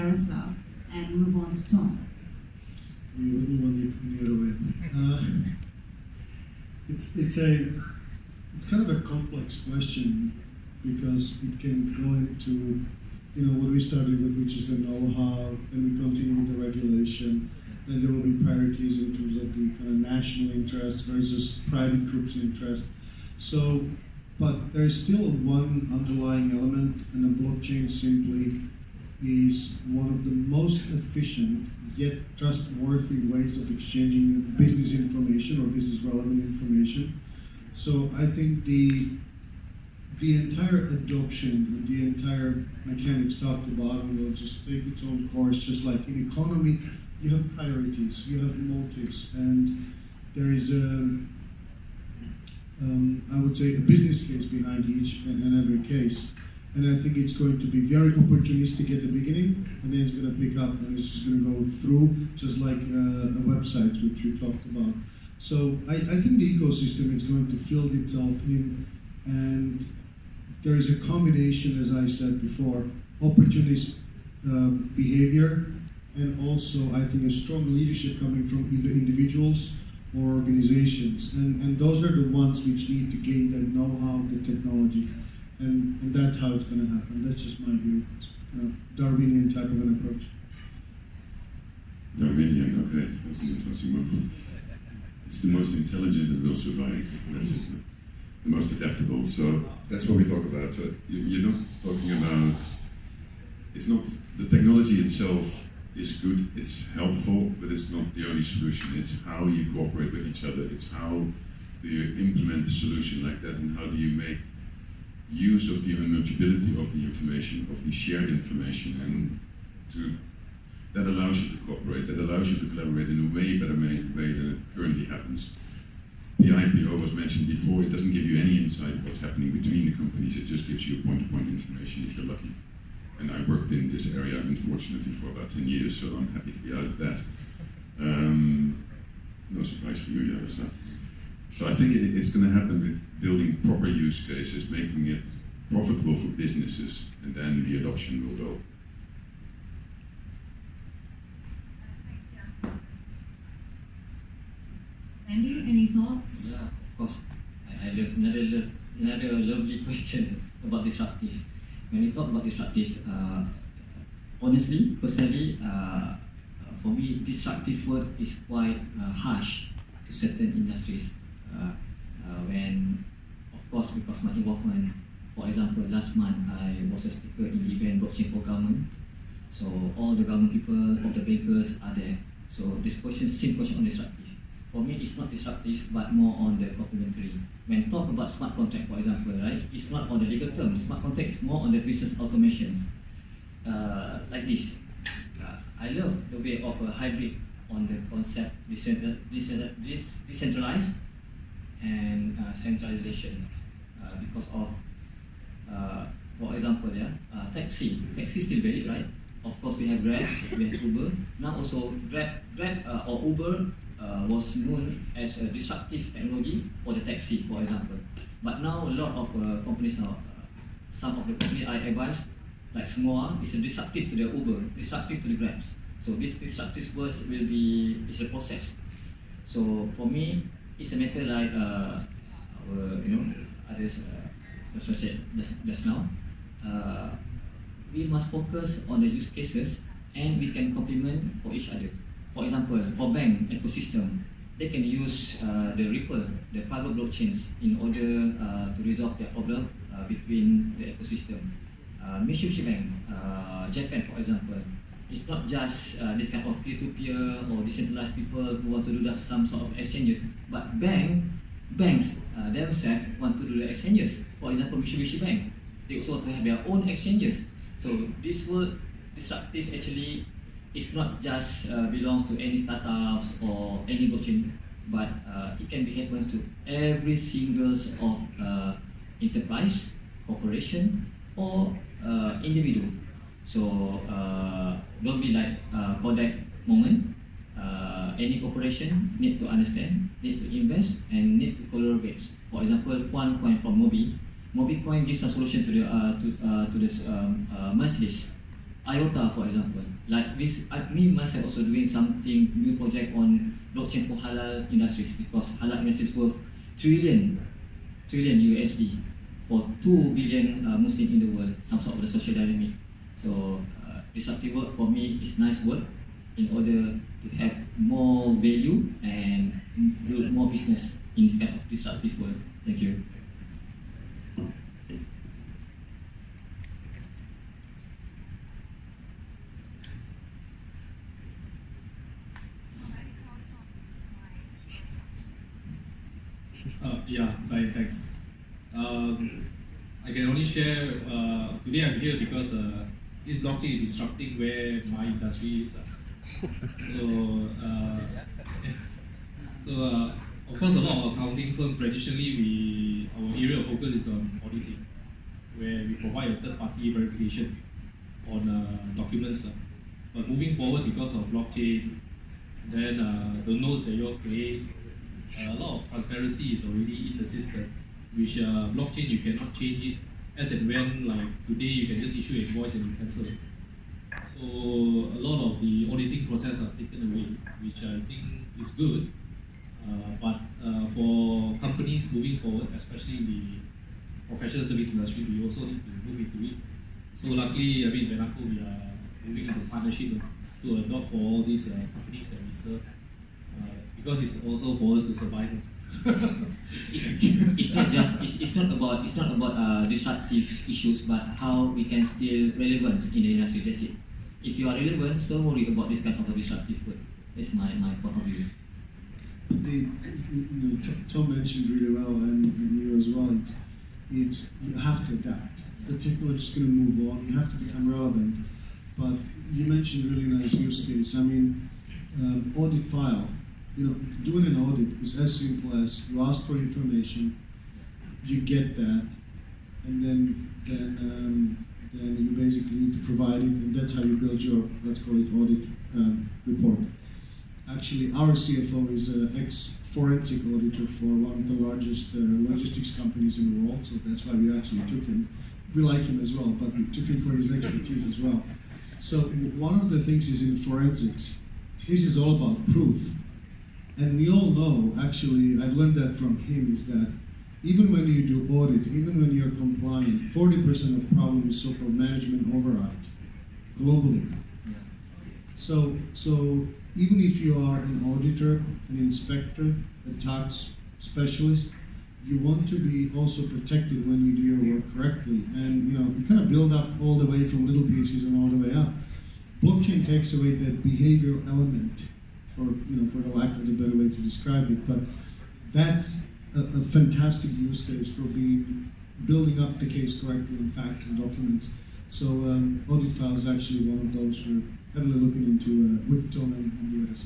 Jaroslav and move on to Tom. We wouldn't want you the other way. It's kind of a complex question because it can go into what we started with, which is the know-how, then we continue with the regulation, then there will be priorities in terms of the kind of national interest versus private groups' interest. So, but there is still one underlying element, and the blockchain simply is one of the most efficient yet trustworthy ways of exchanging business information or business relevant information. So I think the entire adoption, the entire mechanics talked about will just take its own course. Just like in economy, you have priorities, you have motives, and there is I would say a business case behind each and every case. And I think it's going to be very opportunistic at the beginning, and then it's going to pick up and it's just going to go through, just like a website, which we talked about. So I think the ecosystem is going to fill itself in, and there is a combination, as I said before, opportunist behavior, and also I think a strong leadership coming from either individuals or organizations. And those are the ones which need to gain the know-how, the technology. And that's how it's going to happen. That's just my view. It's Darwinian type of an approach. Darwinian, okay, that's an interesting one. It's the most intelligent that will survive. That's it. The most adaptable. So that's what we talk about. So you're not talking about. It's not the technology itself is good. It's helpful, but it's not the only solution. It's how you cooperate with each other. It's how do you implement a solution like that, and how do you make use of the immutability of the information, of the shared information, and that allows you to cooperate, that allows you to collaborate in a way better way than it currently happens. The IPO was mentioned before. It doesn't give you any insight of what's happening between the companies. It just gives you point-to-point information if you're lucky. And I worked in this area, unfortunately, for about 10 years, so I'm happy to be out of that. No surprise for you, Jaroslav. So I think it's going to happen with building proper use cases, making it profitable for businesses, and then the adoption will go. Andy, any thoughts? Yeah, of course. I love another lovely question about disruptive. When we talk about disruptive, honestly, personally, for me, disruptive word is quite harsh to certain industries. When, of course, because my involvement, for example, last month I was a speaker in the event Blockchain for Government. So all the government people, all the bankers are there. So this question, same question on disruptive. For me, it's not disruptive, but more on the complementary. When talk about smart contract, for example, right, it's not on the legal terms. Smart contract is more on the business automations. Like this. I love the way of a hybrid on the concept decentralized and centralization because of, for example, taxi still valid, right? Of course, we have Grab, we have Uber. Now also Grab or Uber was known as a disruptive technology for the taxi, for example. But now a lot of companies now, some of the companies I advise, like Semua, is a disruptive to the Uber, disruptive to the Grabs. So this disruptive words will be, it's a process. So for me, it's a matter like our, others said just now. We must focus on the use cases, and we can complement for each other. For example, for bank ecosystem, they can use the Ripple, the private blockchains, in order to resolve their problem between the ecosystem. Mitsubishi Bank, Japan, for example, it's not just this kind of peer-to-peer or decentralized people who want to do some sort of exchanges, but banks themselves want to do the exchanges. For example, Mitsubishi Bank, they also want to have their own exchanges. So this word disruptive actually is not just belongs to any startups or any blockchain, but it can be happens to every single of enterprise, corporation, or individual. So don't be like Kodak moment. Any corporation need to understand, need to invest, and need to collaborate. For example, OneCoin from MobiCoin gives a solution to the Mercedes. IOTA, for example. Like this, me myself also doing something new project on blockchain for halal industries, because halal industries worth trillion USD for 2 billion Muslims in the world, some sort of the social dynamic. So disruptive work for me is nice work in order to have more value and build more business in this kind of disruptive world. Thank you. Yeah, fine, thanks. I can only share, today I'm here because this blockchain is disrupting where my industry is. Of course, a lot of accounting firms, traditionally, our area of focus is on auditing, where we provide a third-party verification on documents. But moving forward, because of blockchain, then the nodes that you all create, a lot of transparency is already in the system, which blockchain you cannot change it as and when, like today you can just issue an invoice and you cancel it. So a lot of the auditing process are taken away, which I think is good. But for companies moving forward, especially the professional service industry, we also need to move into it. So luckily, I mean, Benaco, we are moving into partnership to adopt for all these companies that we serve. Because it's also for us to survive. it's not about disruptive issues, but how we can still relevance in the industry. That's it. If you are relevant, don't worry about this kind of a disruptive work. That's my point of view. Tom mentioned really well, and you as well. It's you have to adapt. The technology is going to move on. You have to become relevant. But you mentioned really nice use case. I mean, audit file. Doing an audit is as simple as you ask for information, you get that, and then you basically need to provide it, and that's how you build your, let's call it, audit report. Actually, our CFO is an ex-forensic auditor for one of the largest logistics companies in the world, so that's why we actually took him. We like him as well, but we took him for his expertise as well. So one of the things is in forensics, this is all about proof. And we all know, actually, I've learned that from him, is that even when you do audit, even when you're compliant, 40% of problem is so-called management override, globally. So even if you are an auditor, an inspector, a tax specialist, you want to be also protected when you do your work correctly. And you kind of build up all the way from little pieces and all the way up. Blockchain takes away that behavioral element, for the lack of a better way to describe it, but that's a fantastic use case for building up the case correctly in facts and documents. So audit file is actually one of those we're heavily looking into with Tom and the others.